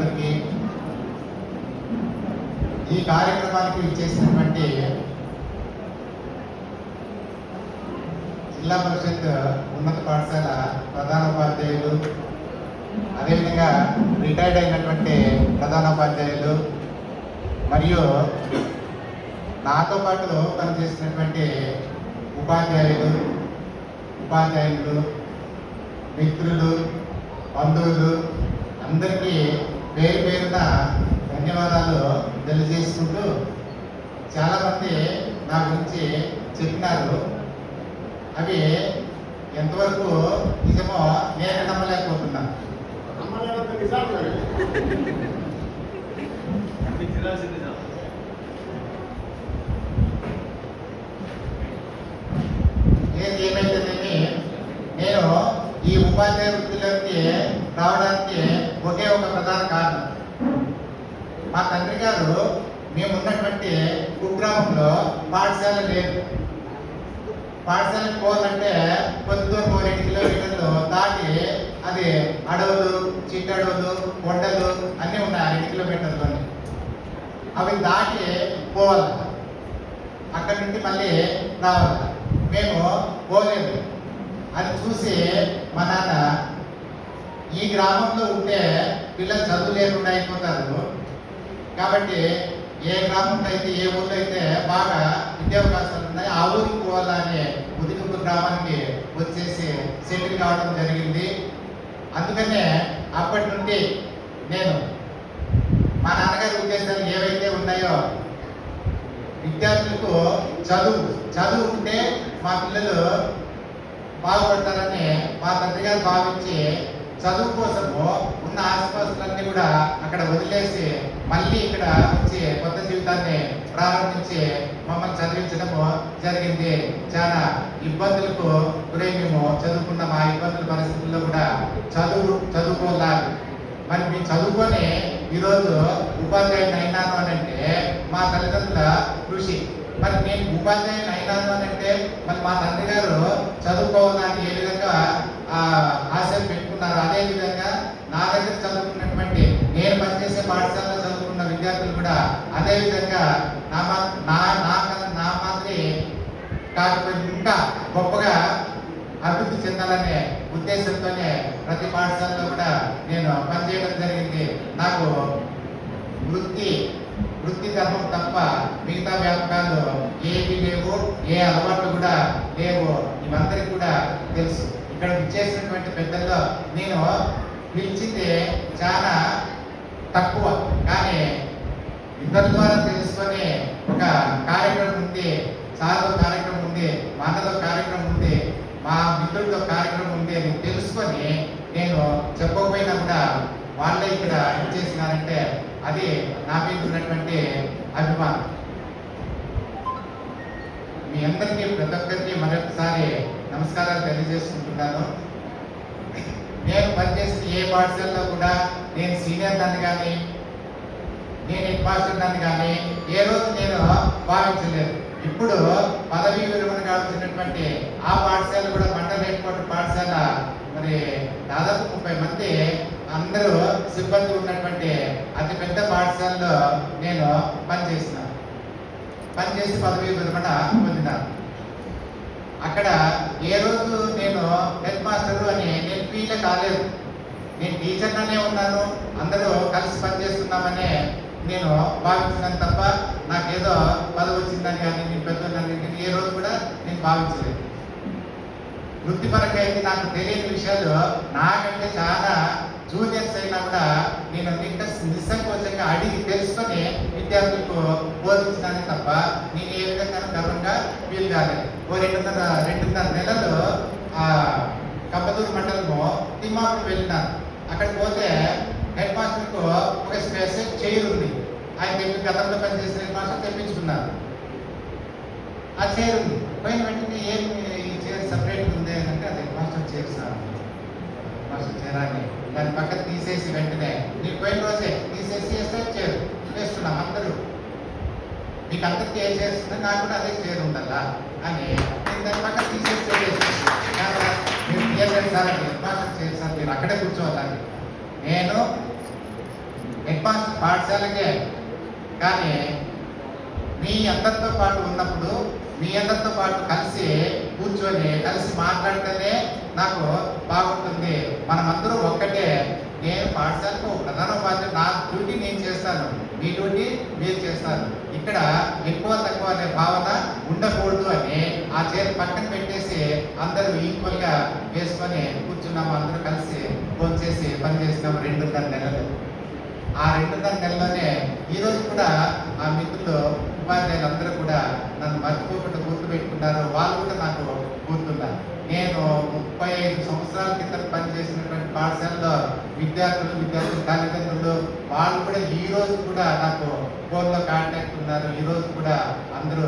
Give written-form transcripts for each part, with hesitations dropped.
మిత్రులందరికీ, ఈ కార్యక్రమానికి ఇచ్చేసినటువంటి జిల్లా పరిషత్ ఉన్నత పాఠశాల ప్రధానోపాధ్యాయులు, అదేవిధంగా రిటైర్డ్ అయినటువంటి ప్రధానోపాధ్యాయులు మరియు నాతో పాటు పనిచేసినటువంటి ఉపాధ్యాయులు, మిత్రులు, బంధువులు అందరికీ పేరు పేరున ధన్యవాదాలు తెలియజేసుకుంటూ, చాలామంది నా గురించి చెప్పినారు. అవి ఎంతవరకు నిజమో నేను నమ్మలేకపోతున్నాను. ఏమైతేనేమి నేను ఈ ఉపాధ్యాయ వృత్తిలోకి రావడానికి ఒకే ఒక ప్రధాన కారణం, మా తండ్రి గారు మేమున్నటువంటి కుగ్రామంలో పాఠశాల లేదు. పాఠశాలకు పోవాలంటే పొద్దున్న 2 కిలోమీటర్లు దాటి, అది అడవులు, చిట్టడవులు, కొండలు అన్నీ ఉన్నాయి 2 కిలోమీటర్లోని. అవి దాటి పోవాలి, అక్కడి నుండి మళ్ళీ రావాలి. మేము పోలేదు. అది చూసి మా నాన్న, ఈ గ్రామంలో ఉంటే పిల్లలు చదువు లేకుండా అయిపోతారు కాబట్టి ఏ గ్రామంలో అయితే, ఏ ఊళ్ళో అయితే బాగా విద్యావకాశాలు ఉన్నాయి ఆ ఊరికి పోవాలని ముదిగుప్పు గ్రామానికి వచ్చేసి సెటిల్ కావడం జరిగింది. అందుకనే అప్పటి నుండి నేను మా నాన్నగారి ఉద్దేశాలు ఏవైతే ఉన్నాయో, విద్యార్థులకు చదువు ఉంటే మా పిల్లలు బాగుపడతారని మా తండ్రి గారు భావించి, చదువు కోసము ఉన్న ఆసుపత్రులన్నీ కూడా అక్కడ వదిలేసి మళ్ళీ ఇక్కడ వచ్చి కొత్త జీవితాన్ని ప్రారంభించి మమ్మల్ని చదివించడము జరిగింది. చాలా ఇబ్బందులకు గురై మేము చదువుకున్న మా ఇబ్బందుల పరిస్థితుల్లో కూడా చదువుకోవాలి. మరి మేము చదువుకొని ఈరోజు ఉపాధ్యాయుని అయినాను అని అంటే మా తల్లిదండ్రుల కృషి. మరి నేను ఉపాధ్యాయుని అయినాను అని అంటే మరి మా తండ్రి గారు చదువుకోవాలని ఏ విధంగా ఆశలు పెట్టుకున్నారు, అదేవిధంగా నా దగ్గర చదువుకున్నటువంటి, నేను పనిచేసే పాఠశాలలో చదువుకున్న విద్యార్థులు కూడా అదేవిధంగా నా మాదిరి కాకపోతే ఇంకా గొప్పగా అభివృద్ధి చెందాలనే ఉద్దేశంతోనే ప్రతి పాఠశాలలో కూడా నేను పనిచేయడం జరిగింది. నాకు వృత్తి ధర్మం తప్ప మిగతా వ్యాపకాలు ఏవి లేవు, ఏ అలవాట్లు కూడా లేవు. ఇవందరికీ కూడా తెలుసు. ఇక్కడ చేసినటువంటి పెద్దల్లో నేను పిలిచింది చాలా తక్కువ, కానీ ఇద్దరి ద్వారా తెలుసుకొని ఒక కార్యక్రమం ఉంది, సార్తో కార్యక్రమం ఉంది, మా అన్నతో కార్యక్రమం ఉంది, మా మిత్రులతో కార్యక్రమం ఉంది అని తెలుసుకొని నేను చెప్పకపోయినా కూడా వాళ్ళే ఇక్కడ ఏం చేసినారంటే అది నా మీద ఉన్నటువంటి అభిమానం. మీ అందరికీ, ప్రతి ఒక్కరికి మరొకసారి నమస్కారాలు తెలియజేసుకుంటున్నాను. నేను పనిచేసిన ఏ పాఠశాలలో కూడా నేను సీనియర్ దాన్ని కానీ, నేను హెడ్ మాస్టర్ దాన్ని కానీ ఏ రోజు నేను భావించలేదు. ఇప్పుడు పదవీ విరమణ కావాల్సినటువంటి ఆ పాఠశాల కూడా మండల హెడ్ క్వార్టర్ పాఠశాల, మరి దాదాపు 30 మంది అందరూ సిబ్బంది ఉన్నటువంటి అతి పెద్ద పాఠశాలలో నేను పనిచేసి పదవీ విరమణ పొందినాను. అక్కడ ఏ రోజు నేను హెడ్ మాస్టర్ అని నేను ఫీల్ కాలేదు. నేను టీచర్గానే ఉన్నాను, అందరూ కలిసి పనిచేస్తున్నామనే నేను భావించినాను తప్ప నాకేదో పదవి వచ్చిందని కానీ, నేను పెద్దదని ఏ రోజు కూడా నేను భావించలేదు. వృత్తిపరంగా అయితే నాకు తెలియని విషయాలు నాకంటే చాలా జూనియర్స్ అయినా కూడా నేను నిస్సంకోచంగా అడిగి తెలుసుకొని విద్యార్థులకు బోధించినానే తప్ప నేను ఏ విధంగా గర్వంగా ఫీల్ కాలేదు. 2.5 నెలలు కప్పదూరు మండలము తిమ్మాపురం వెళ్ళినాను. అక్కడికి పోతే హెడ్ మాస్టర్కు ఒక స్పెషల్ చైర్ ఉంది. ఆయన గతంలో పనిచేసిన హెడ్ మాస్టర్ తెప్పించుకున్నారు. ఆ చైర్ ఉంది. పోయిన వెంటనే ఏం ఈ చైర్ సపరేట్ ఉంది అంటే అది head master chair sir, master chair అని దాని పక్కన తీసేసి వెంటనే నీకు పోయిన రోజే తీసేసి చైర్ వేస్తున్నాం అందరూ. మీకు అందరికీ ఏ చేస్తుంది, నాకు కూడా అదే చైర్ ఉండాలా అని నేను దాని పక్కన తీసేసి మీరు సార్ మాస్టర్ చైర్ సార్, మీరు అక్కడే కూర్చోవాలని. నేను హెడ్ మాస్టర్ పాఠశాలకే, కానీ మీ అందరితో పాటు ఉన్నప్పుడు మీ అందరితో పాటు కలిసి కూర్చొని కలిసి మాట్లాడితేనే నాకు బాగుంటుంది. మనమందరూ ఒక్కటే. నేను పాఠశాలకు ప్రధాన ఉపాధ్యాయుడు, నా డ్యూటీ నేను చేస్తాను, మీ డ్యూటీ మీరు చేస్తారు. ఇక్కడ ఎక్కువ తక్కువ అనే భావన ఉండకూడదు అని ఆ చైర్ పక్కన పెట్టేసి అందరూ ఈక్వల్గా వేసుకొని కూర్చున్నాము. అందరూ కలిసి ఫోన్ చేసి పని చేసినాము 2.5 నెలలు. ఆ 2.5 నెలలోనే ఈరోజు కూడా ఆ మిత్రులు ఉపాధ్యాయులు అందరూ కూడా నన్ను మర్చిపోకుండా గుర్తుపెట్టుకున్నారు. వాళ్ళు కూడా నాకు గుర్తున్నారు. నేను 35 సంవత్సరాల క్రితం పనిచేసినటువంటి పాఠశాలలో విద్యార్థుల తల్లిదండ్రులు వాళ్ళు కూడా ఈ రోజు కూడా నాకు ఫోన్లో కాంటాక్ట్ ఉన్నారు. ఈ రోజు కూడా అందరూ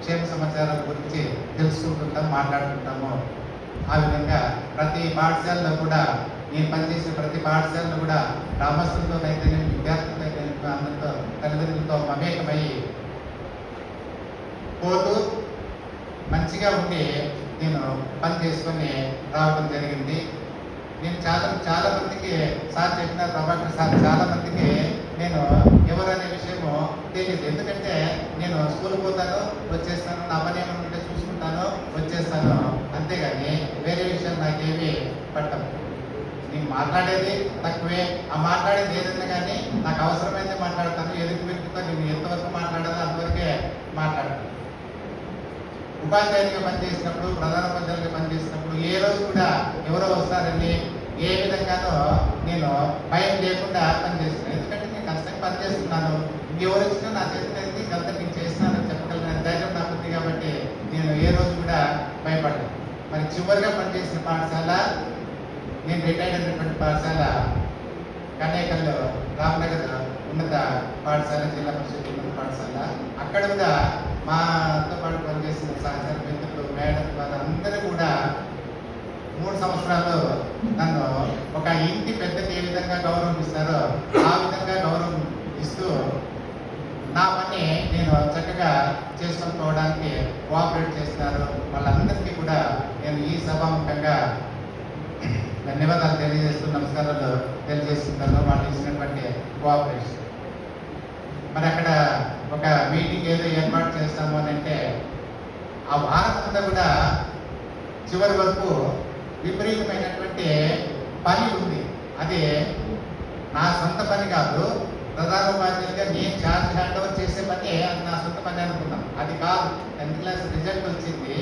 క్షేమ సమాచారాల గురించి తెలుసుకుంటుంటాం, మాట్లాడుకుంటాము. ఆ విధంగా ప్రతి పాఠశాలలో కూడా నేను పనిచేసిన ప్రతి పాఠశాలలో కూడా గ్రామస్తులతోనైతే నేను విద్యార్థులతో అయితే అందరితో తల్లిదండ్రులతో మమేకమై పోతూ మంచిగా ఉండి నేను పని చేసుకొని రావడం జరిగింది. నేను చాలా మందికి సార్ చెప్పిన ప్రభాకర్ సార్ చాలా మందికి నేను ఎవరనే విషయము తెలియదు. ఎందుకంటే నేను స్కూల్ పోతాను, వచ్చేస్తాను, నా పని ఏమైనా ఉంటే చూసుకుంటాను, వచ్చేస్తాను, అంతేగాని వేరే విషయం నాకేమీ పట్టం. నేను మాట్లాడేది తక్కువే. ఆ మాట్లాడేది ఏదైనా కానీ నాకు అవసరమైతే మాట్లాడతాను. ఎదుటి వ్యక్తితో నేను ఎంతవరకు మాట్లాడాలో అంతవరకే మాట్లాడతాను. ఉపాధ్యాయునిగా పనిచేసినప్పుడు, ప్రధాన ఉపాధ్యాయులుగా పనిచేసినప్పుడు ఏ రోజు కూడా ఎవరో వస్తారని ఏ విధంగానో నేను భయం లేకుండా పనిచేస్తున్నాను. ఎందుకంటే నేను కష్టంగా పనిచేస్తున్నాను. ఇంకెవరు వచ్చినా నా చేతికి అంతా నేను చేస్తున్నానని చెప్పగలిగిన ధైర్యం నాకు ఉంది. కాబట్టి నేను ఏ రోజు కూడా భయపడ్డాను. మరి చివరిగా పనిచేసిన పాఠశాల, నేను రిటైర్డ్ అయినటువంటి పాఠశాల కన్నేకల్లో రామ్నగర్ ఉన్నత పాఠశాల, జిల్లా పరిషత్ ఉన్నత పాఠశాల. అక్కడ కూడా మాతో పాటు పనిచేసిన సహచర మిత్రులు, మేడం వాళ్ళందరూ కూడా 3 సంవత్సరాలు నన్ను ఒక ఇంటి పెద్దకి ఏ విధంగా గౌరవం ఇస్తారో ఆ విధంగా గౌరవం ఇస్తూ నా పని నేను చక్కగా చేసుకొని పోవడానికి కోఆపరేట్ చేస్తున్నారు. వాళ్ళందరికీ కూడా నేను ఈ సభాముఖంగా ధన్యవాదాలు తెలియజేస్తూ, నమస్కారాలు తెలియజేస్తున్నాను. వాళ్ళు ఇచ్చినటువంటి కోఆపరేషన్. మరి అక్కడ ఒక మీటింగ్ ఏదో ఏర్పాటు చేస్తాము అని అంటే ఆ వారం అంతా కూడా చివరి వరకు విపరీతమైనటువంటి పని ఉంది. అది నా సొంత పని కాదు, ప్రధాన ఉపాధ్యాయులుగా నేను ఛార్జ్ హ్యాండ్ ఓవర్ చేసే పని అది నా సొంత పని అనుకున్నాం. అది కాదు. 10th క్లాస్ రిజల్ట్ వచ్చింది,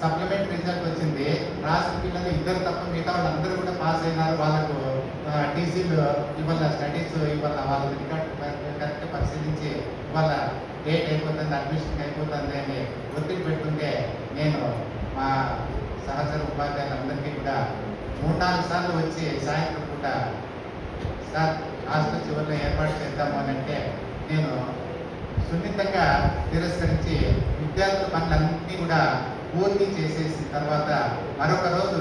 సప్లిమెంటరీ రిజల్ట్ వచ్చింది. రాసిన పిల్లలు 2 తప్ప మిగతా వాళ్ళందరూ కూడా పాస్ అయినారు. వాళ్ళకు టీసీలు ఇవాళ స్టడీస్ ఇవాళ వాళ్ళ రికార్డు కరెక్ట్గా పరిశీలించి ఇవాళ డేట్ అయిపోతుంది, అడ్మిషన్ అయిపోతుంది అని ఒత్తిడి పెడుతుంటే నేను మా సహచర ఉపాధ్యాయులందరికీ కూడా 3-4 సార్లు వచ్చి సాయంత్రం పూట సార్ హాస్టల్ చివరిలో ఏర్పాటు చేద్దాము అని అంటే నేను సున్నితంగా తిరస్కరించి విద్యార్థుల పనులన్నీ కూడా పూర్తి చేసేసిన తర్వాత మరొక రోజు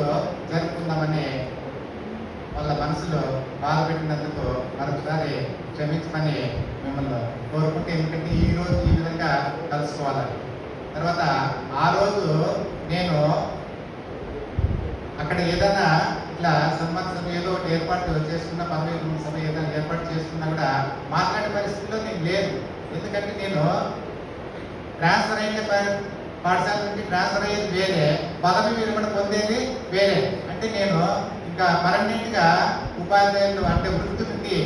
జరుపుకుందామని వాళ్ళ మనసులో బాధ పెట్టినందుకు మరొకసారి క్షమించమని మిమ్మల్ని కోరుకుంటే, ఎందుకంటే ఈ రోజు ఈ విధంగా కలుసుకోవాలి. తర్వాత ఆ రోజు నేను అక్కడ ఏదైనా ఇట్లా సన్మాన సభ ఏదో ఒకటి ఏర్పాటు చేసుకున్న, 15 సభ ఏదైనా ఏర్పాటు చేసుకున్నా కూడా మాట్లాడే పరిస్థితిలో నేను లేదు. ఎందుకంటే నేను ట్రాన్స్ఫర్ అయిన పాఠశాల నుండి ట్రాన్స్ఫర్ అయ్యేది వేరే, పదవి విరమణ పొందేది వేరే. అంటే నేను ఇంకా పర్మనెంట్గా ఉపాధ్యాయులు అంటే వృత్తి నుండి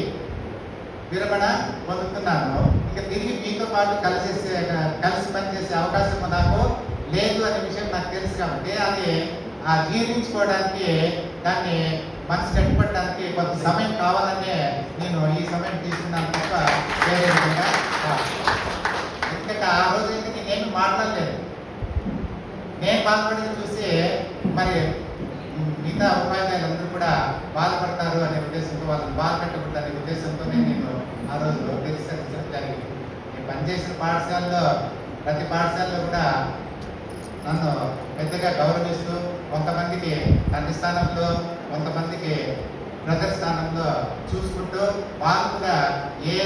విరమణ పొందుతున్నాను. ఇంకా తిరిగి మీతో పాటు కలిసి పనిచేసే అవకాశం నాకు లేదు అనే విషయం నాకు తెలుసు. కాబట్టి అది జీర్ణించుకోవడానికి, దాన్ని మనసు కట్టుకోవడానికి కొంత సమయం కావాలనే నేను ఈ సమయం తీసుకున్నాను తప్ప వేరే విధంగా. ఎందుకంటే ఆ రోజు అయితే నేనేమి మాట్లాడలేదు. నేను బాధపడేది చూసి మరి మిగతా ఉపాధ్యాయులందరూ కూడా బాధపడతారు అనే ఉద్దేశంతో, వాళ్ళని బాధ పెట్టకూడదు అనే ఉద్దేశంతోనే నేను ఆ రోజు తిరస్కరించడం జరిగింది. నేను పనిచేసిన పాఠశాలలో ప్రతి పాఠశాలలో కూడా నన్ను పెద్దగా గౌరవిస్తూ, కొంతమందికి తండ్రి స్థానంలో, కొంతమందికి బ్రదర్ స్థానంలో చూసుకుంటూ, వాళ్ళు కూడా ఏ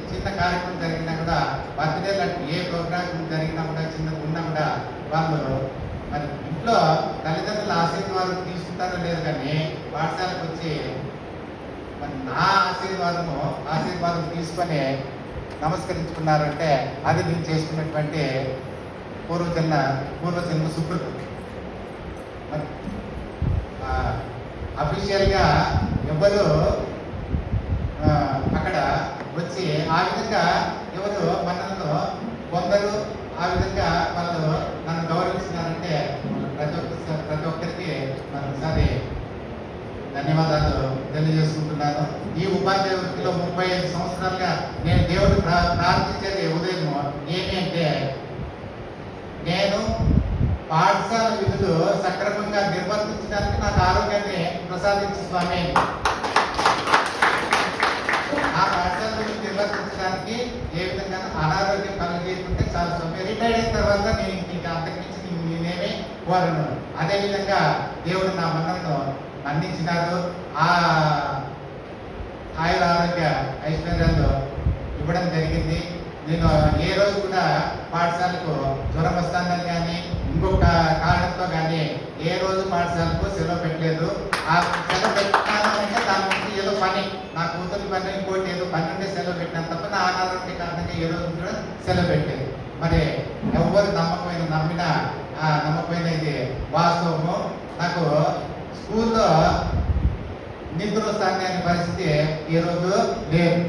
చిన్న కార్యక్రమం జరిగినా కూడా, బర్త్డే లాంటి ఏ ప్రోగ్రామ్ జరిగినా కూడా, చిన్నగా ఉన్నా కూడా వాళ్ళు మరి ఇంట్లో తల్లిదండ్రుల ఆశీర్వాదం తీసుకుంటారో లేదు, కానీ పాఠశాలకు వచ్చి మరి నా ఆశీర్వాదం తీసుకొని నమస్కరించుకున్నారంటే అది నేను చేసుకున్నటువంటి పూర్వజన్మ సుకృతి. అఫీషియల్గా ఎవరు అక్కడ వచ్చి ఆ విధంగా ఎవరు మనల్ని కొందరు ఆ విధంగా వాళ్ళు నన్ను గౌరవిస్తున్నారంటే ప్రతి ఒక్కరికి మరొకసారి ధన్యవాదాలు తెలియజేసుకుంటున్నాను. ఈ ఉపాధ్యాయ వృత్తిలో 35 సంవత్సరాలుగా నేను దేవుడు ప్రార్థించేది ఉదయం ఏమి అంటే, నేను పాఠశాల విధులు సక్రమంగా నిర్వర్తించడానికి నాకు ఆరోగ్యాన్ని ప్రసాదించు స్వామి. ఆ పాఠశాల విధులు నిర్వర్తించడానికి ఏ విధంగా అనారోగ్యం కలిగేకుంటే చాలా స్వామి. రిటైర్డ్ అయిన తర్వాత నేను ఇంకా అంతకుమించి నేనేమి కోరను. అదేవిధంగా దేవుడు నా మనల్ని అందించినారు. ఆ ఆయుర ఆరోగ్య ఐశ్వర్యాలు ఇవ్వడం జరిగింది. నేను ఏ రోజు కూడా పాఠశాలకు జ్వరం వస్తుందని కానీ ఇంకొక కారణంతో కానీ ఏ రోజు పాఠశాలకు సెలవు పెట్టలేదు. ఆ సెలవు పెట్టినాను అంటే దాని నుంచి ఏదో పని, నా కూతురు పని, ఇంకోటి ఏదో పని ఉంటే సెలవు పెట్టినాను తప్ప నా అనారోగ్య కారణంగా ఏ రోజు కూడా సెలవు పెట్టలేదు. మరి ఎవరు నమ్మినా ఆ నమ్మకమైన ఇది వాస్తవము. నాకు స్కూల్లో నిద్ర వస్తానే అనే పరిస్థితి ఈరోజు లేదు.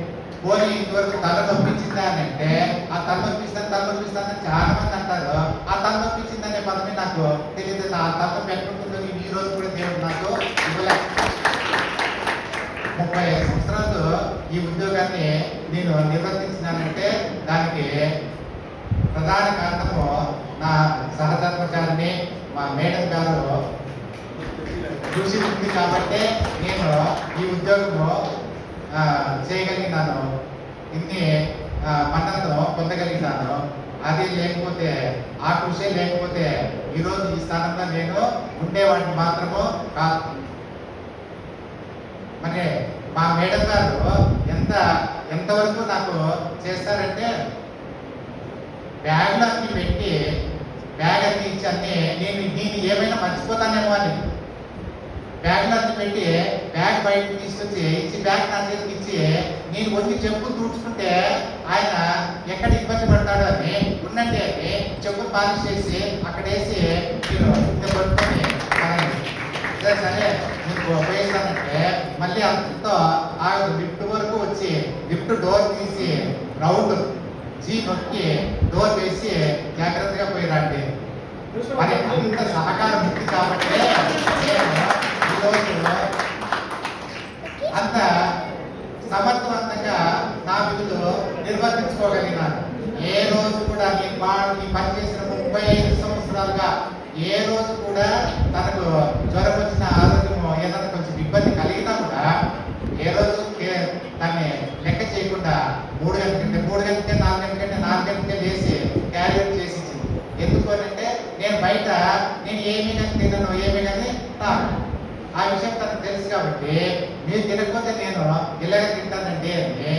పోనీ ఇంతవరకు తల నొప్పించిందా అని అంటే, ఆ తల నొప్పిస్తానని చాలా మంది అంటారు. ఆ తల నొప్పించిందనే పదమే నాకు తెలియదు. ఆ తల నొప్పి ఎక్కడుంటుందో ఈ రోజు కూడా దేవుడు నాకు ఇవ్వలే. 35 సంవత్సరాలు ఈ ఉద్యోగాన్ని నేను నిర్వర్తించినానంటే దానికి ప్రధాన కారణము నా సహధర్మచారిని మా మేడం గారు కృషి ఉంది కాబట్టి నేను ఈ ఉద్యోగము చేయగలిగినాను, ఇన్ని మన్నలను పొందగలిగినాను. అది లేకపోతే, ఆ కృషి లేకపోతే ఈరోజు ఈ స్థానంలో నేను ఉండేవాడిని మాత్రము కాదు. మరి మా మేడం గారు ఎంతవరకు నాకు చేస్తారంటే, బ్యాగ్లో అన్ని పెట్టి బ్యాగ్ అన్ని ఇచ్చి అన్నీ నేను ఏమైనా మర్చిపోతానేమో అని బ్యాగ్లో అన్ని పెట్టి బ్యాగ్ బయటకు తీసుకొచ్చి ఇచ్చి బ్యాగ్ నా చేతికి ఇచ్చి నేను వచ్చి చెప్పు తుడుచుకుంటే ఆయన ఎక్కడ ఇబ్బంది పడతాడు అని ఉన్నట్టే అని చెప్పు పాలిష్ చేసి అక్కడ వేసి నేను పట్టుకొని సరే నీకు ఉపయోగిస్తానంటే మళ్ళీ అంతతో ఆ లిఫ్ట్ వరకు వచ్చి లిఫ్ట్ డోర్ తీసి రౌండ్ జీ నొక్కి డోర్ వేసి జాగ్రత్తగా పోయి రండి. మరి అంత సహకారం ఉంది కాబట్టి అంత సమర్థవంతంగా నా విధులు నిర్వర్తించుకోగలిగినాను. ఏ రోజు కూడా నీ పనిచేసిన 35 సంవత్సరాలుగా ఏ రోజు కూడా తనకు జ్వరం వచ్చిన ఆరోగ్యం ఏదైనా కొంచెం ఇబ్బంది కలిగినా కూడా ఏ రోజు దాన్ని లెక్క చేయకుండా 3 గంటల కంటే 4 గంటలకే లేచి క్యారియర్ చేసి ఇచ్చింది. ఎందుకు అంటే నేను బయట ఏమీ కానీ తినను, ఏమీ కానీ తాను. ఆ విషయం తనకు తెలుసు కాబట్టి మీరు తినకపోతే నేను ఇలాగ తింటానండి అని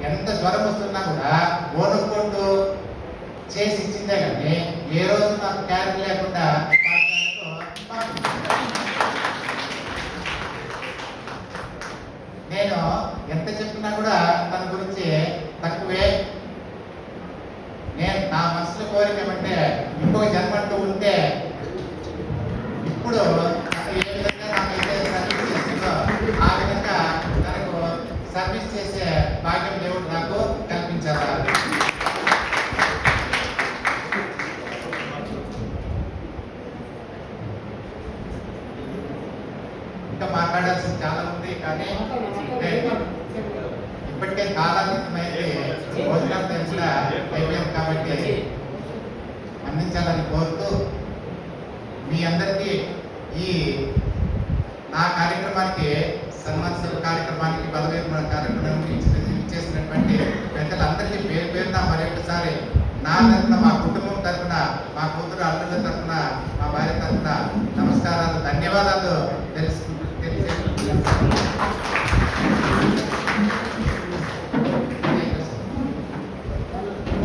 ఎంత జ్వరం వస్తున్నా కూడా ఓనుకుంటూ చేసి ఇచ్చిందే కానీ ఏ రోజు నాకు క్యారెట్ లేకుండా నేను ఎంత చెప్పినా కూడా తన గురించి తక్కువే. నేను నా మనసులో కోరిక ఏమంటే ఇంకొక జన్మంటూ ఉంటే ఇప్పుడు ఏ విధంగా నాకైతే సర్వీస్ చేస్తుందో ఆ విధంగా తనకు సర్వీస్ చేసే భాగ్యం దేవుడు నాకు కల్పించారు. ఇంకా మాట్లాడాల్సింది చాలా ఉంది కానీ ఇప్పటికే కాలాతీతమైతే భోజనం తెలిసిన అయిపోయింది కాబట్టి అందించాలని కోరుతూ మీ అందరికీ ఈ నా కార్యక్రమానికి సన్మాన కార్యక్రమానికి బలవేర్పణ కార్యక్రమానికి ఇచ్చేసినటువంటి పెద్దలందరికీ పేరున మరొకసారి నా తరఫున మా కుటుంబం తరఫున